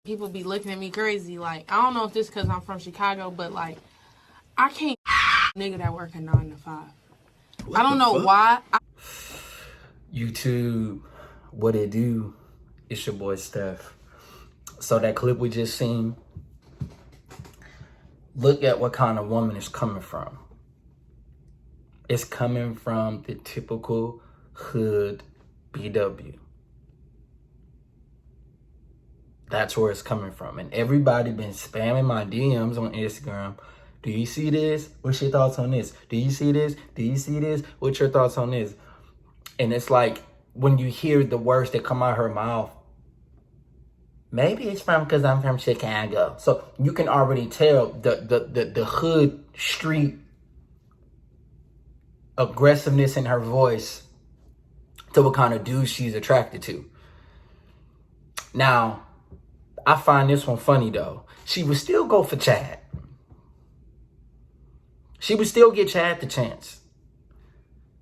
People be looking at me crazy. Like, I don't know if this because I'm from Chicago, but like, I can't nigga that work a 9 to 5. I don't know why. YouTube, what it do? It's your boy Steph. So that clip we just seen, look at what kind of woman it's coming from. It's coming from the typical hood BW. That's where it's coming from. And everybody been spamming my DMs on Instagram. Do you see this? What's your thoughts on this? Do you see this? Do you see this? What's your thoughts on this? And it's like, when you hear the words that come out of her mouth, maybe it's from because I'm from Chicago. So you can already tell the hood street aggressiveness in her voice to what kind of dude she's attracted to. Now, I find this one funny though. She would still go for Chad. She would still get Chad the chance.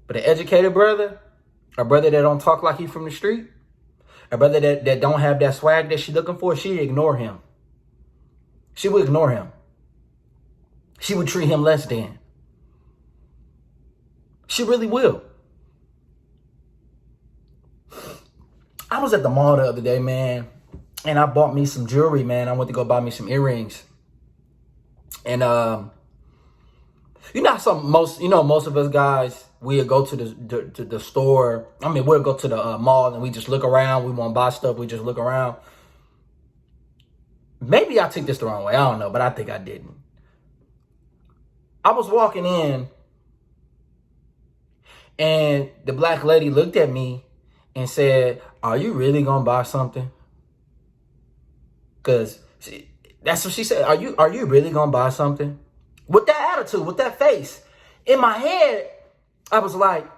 But an educated brother, a brother that don't talk like he from the street, a brother that don't have that swag that she looking for, she'd ignore him. She would ignore him. She would treat him less than. She really will. I was at the mall the other day, man, and I bought me some jewelry, man. I went to go buy me some earrings. And most of us guys, we'll go to the store. I mean, we'll go to the mall and we just look around. We won't buy stuff. We just look around. Maybe I took this the wrong way. I don't know, but I think I didn't. I was walking in and the black lady looked at me and said, "Are you really gonna buy something?" Because that's what she said. Are you really gonna buy something? With that attitude, with that face. In my head, I was like,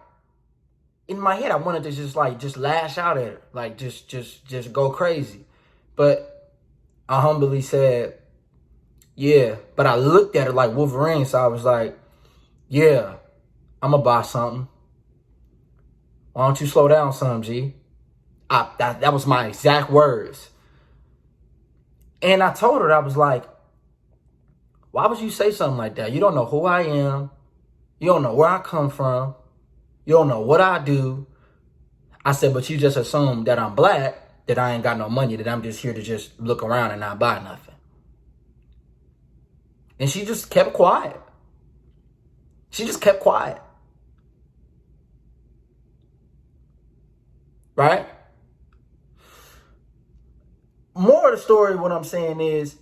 I wanted to just lash out at her. Like, just go crazy. But I humbly said, yeah. But I looked at her like Wolverine. So I was like, yeah, I'm going to buy something. Why don't you slow down some, G? That was my exact words. And I told her, I was like, why would you say something like that? You don't know who I am. You don't know where I come from. You don't know what I do. I said, but you just assume that I'm black, that I ain't got no money, that I'm just here to just look around and not buy nothing. And she just kept quiet. She just kept quiet. Right? More of the story, what I'm saying is,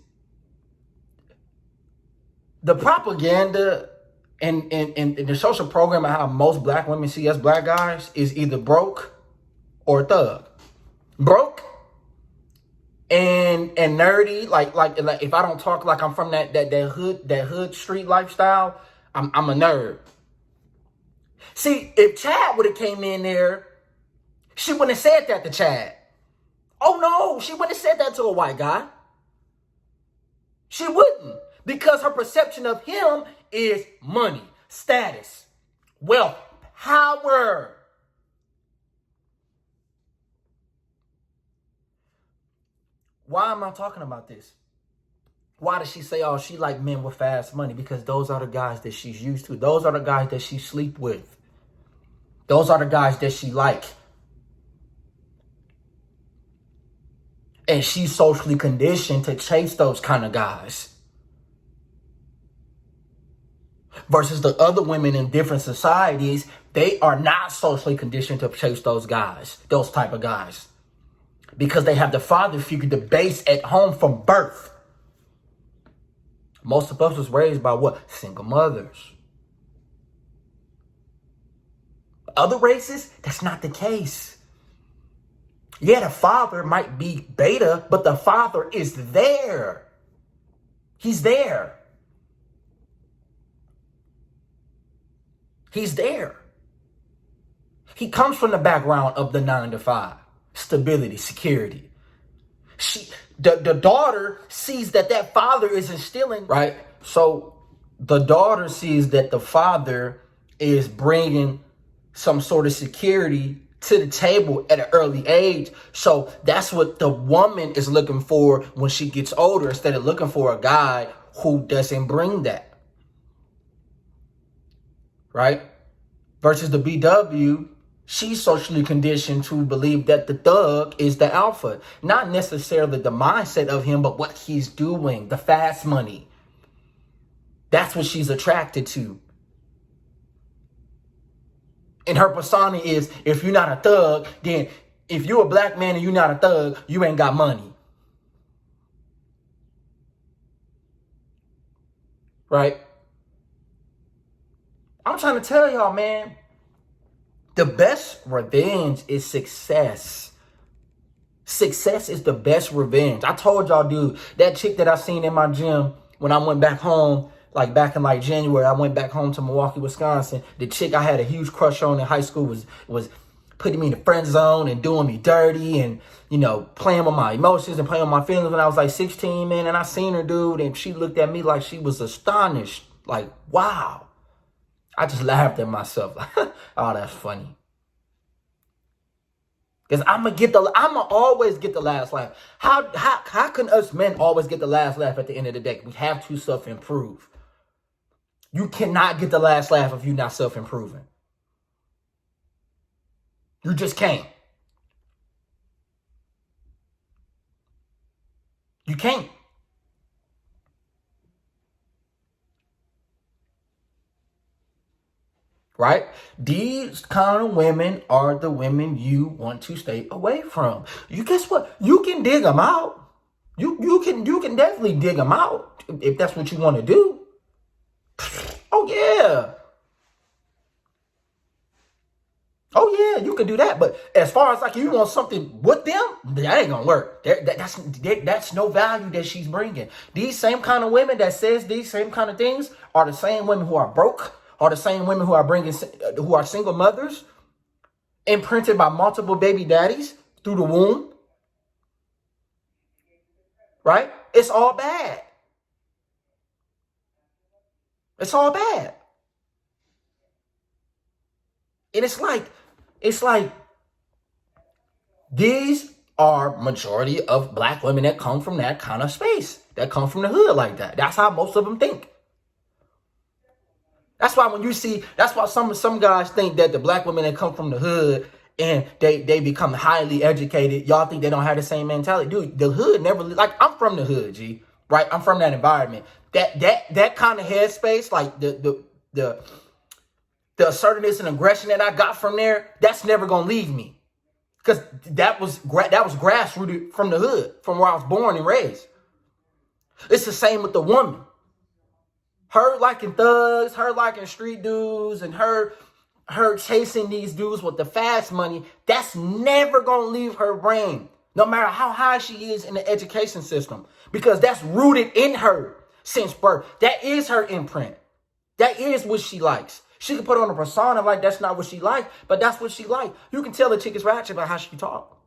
the propaganda and the social program of how most black women see us black guys is either broke or thug. Broke and nerdy, like if I don't talk like I'm from that hood street lifestyle, I'm a nerd. See, if Chad would have came in there, she wouldn't have said that to Chad. Oh no, she wouldn't have said that to a white guy. She wouldn't. Because her perception of him is money, status, wealth, power. Why am I talking about this? Why does she say, oh, she like men with fast money? Because those are the guys that she's used to. Those are the guys that she sleep with. Those are the guys that she like. And she's socially conditioned to chase those kind of guys. Versus the other women in different societies, they are not socially conditioned to chase those guys, those type of guys. Because they have the father figure, the base at home from birth. Most of us was raised by what? Single mothers. Other races, that's not the case. Yeah, the father might be beta, but the father is there. He's there. He's there. He comes from the background of the 9 to 5. Stability, security. The daughter sees that father is instilling, right? So the daughter sees that the father is bringing some sort of security to the table at an early age. So that's what the woman is looking for when she gets older, instead of looking for a guy who doesn't bring that. Right? Versus the BW, she's socially conditioned to believe that the thug is the alpha. Not necessarily the mindset of him, but what he's doing, the fast money. That's what she's attracted to. And her persona is, if you're not a thug, then if you're a black man and you're not a thug, you ain't got money. Right? I'm trying to tell y'all, man, the best revenge is success. Success is the best revenge. I told y'all, dude, that chick that I seen in my gym when I went back home, like back in like January, I went back home to Milwaukee, Wisconsin. The chick I had a huge crush on in high school was putting me in the friend zone and doing me dirty and, you know, playing with my emotions and playing with my feelings when I was like 16, man. And I seen her, dude, and she looked at me like she was astonished. Like, wow. I just laughed at myself. Oh, that's funny. Because I'ma always get the last laugh. How can us men always get the last laugh at the end of the day? We have to self-improve. You cannot get the last laugh if you're not self-improving. You just can't. You can't. Right? These kind of women are the women you want to stay away from. You guess what? You can dig them out. You can definitely dig them out if that's what you want to do. Oh yeah. Oh yeah, you can do that. But as far as like you want something with them, that ain't gonna work. That's no value that she's bringing. These same kind of women that says these same kind of things are the same women who are broke. Are the same women who are single mothers, imprinted by multiple baby daddies through the womb. Right? It's all bad. It's all bad. And it's like these are majority of black women that come from that kind of space, that come from the hood like that. That's how most of them think. That's why that's why some guys think that the black women that come from the hood and they become highly educated, y'all think they don't have the same mentality. Dude, the hood never, like, I'm from the hood, G, right? I'm from that environment. That kind of headspace, like the assertiveness and aggression that I got from there, that's never gonna leave me. Because that was grassrooted from the hood, from where I was born and raised. It's the same with the woman. Her liking thugs, her liking street dudes, and her chasing these dudes with the fast money, that's never going to leave her brain, no matter how high she is in the education system, because that's rooted in her since birth. That is her imprint. That is what she likes. She can put on a persona like that's not what she likes, but that's what she likes. You can tell the chick is ratchet by how she talk.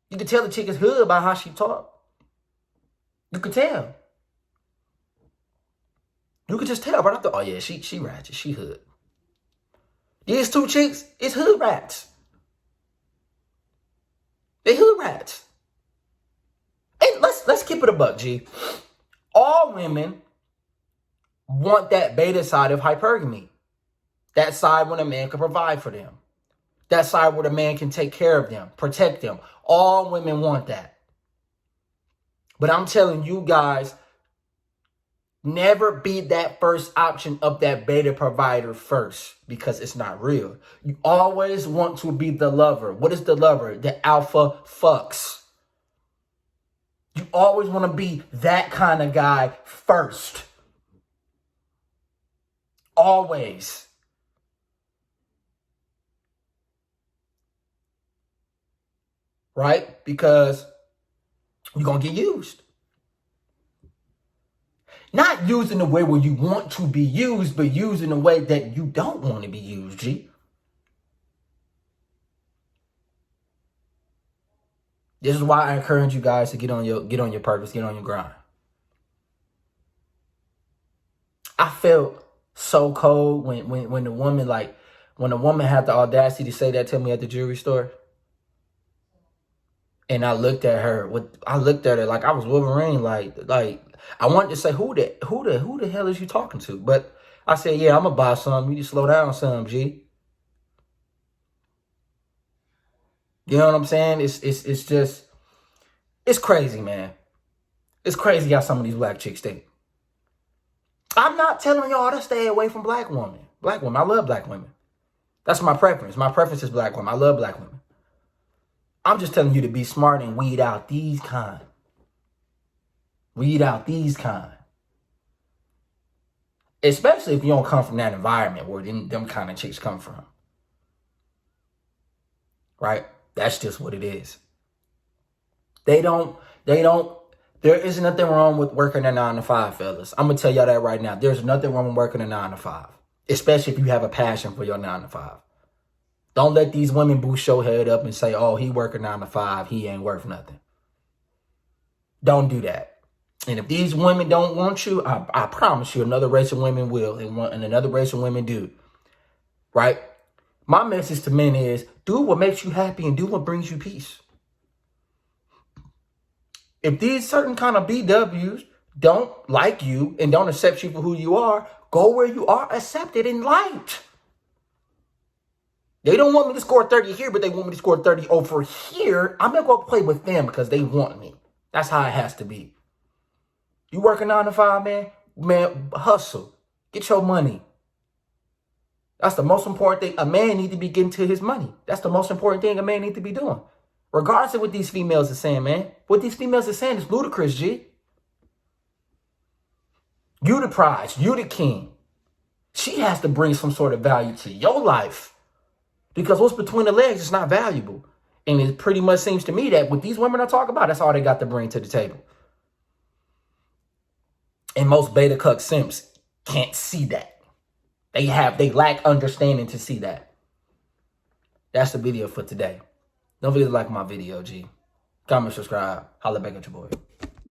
You can tell the chick is hood by how she talk. You can tell. You could just tell right after, oh yeah, she ratchet, she hood. These two chicks, it's hood rats. They hood rats. And let's keep it a buck, G. All women want that beta side of hypergamy. That side when a man can provide for them. That side where the man can take care of them, protect them. All women want that. But I'm telling you guys, never be that first option of that beta provider first, because it's not real. You always want to be the lover. What is the lover? The alpha fucks. You always want to be that kind of guy first. Always. Right? Because you're going to get used. Not used in the way where you want to be used, but used in a way that you don't want to be used, G. This is why I encourage you guys to get on your purpose, get on your grind. I felt so cold when the woman, like, when a woman had the audacity to say that to me at the jewelry store, and I looked at her like I was Wolverine, like I wanted to say, who the hell is you talking to? But I said, yeah, I'm gonna buy some. You just slow down some, G. You know what I'm saying? It's just, it's crazy, man. It's crazy how some of these black chicks think. I'm not telling y'all to stay away from black women. Black women, I love black women. That's my preference. My preference is black women. I love black women. I'm just telling you to be smart and weed out these kind. Weed out these kind. Especially if you don't come from that environment where them kind of chicks come from. Right? That's just what it is. There isn't nothing wrong with working a 9 to 5, fellas. I'm going to tell y'all that right now. There's nothing wrong with working a 9 to 5. Especially if you have a passion for your 9 to 5. Don't let these women boost your head up and say, oh, he working 9 to 5. He ain't worth nothing. Don't do that. And if these women don't want you, I promise you another race of women will. And another race of women do. Right? My message to men is, do what makes you happy and do what brings you peace. If these certain kind of BWs don't like you and don't accept you for who you are, go where you are accepted and liked. They don't want me to score 30 here, but they want me to score 30 over here. I'm going to go play with them because they want me. That's how it has to be. You working 9 to 5, man? Man, hustle. Get your money. That's the most important thing. A man needs to be getting to his money. That's the most important thing a man needs to be doing. Regardless of what these females are saying, man. What these females are saying is ludicrous, G. You the prize. You the king. She has to bring some sort of value to your life. Because what's between the legs is not valuable. And it pretty much seems to me that what these women are talking about, that's all they got to bring to the table. And most beta cuck simps can't see that. They lack understanding to see that. That's the video for today. Don't forget to like my video, G. Comment, subscribe. Holla back at your boy.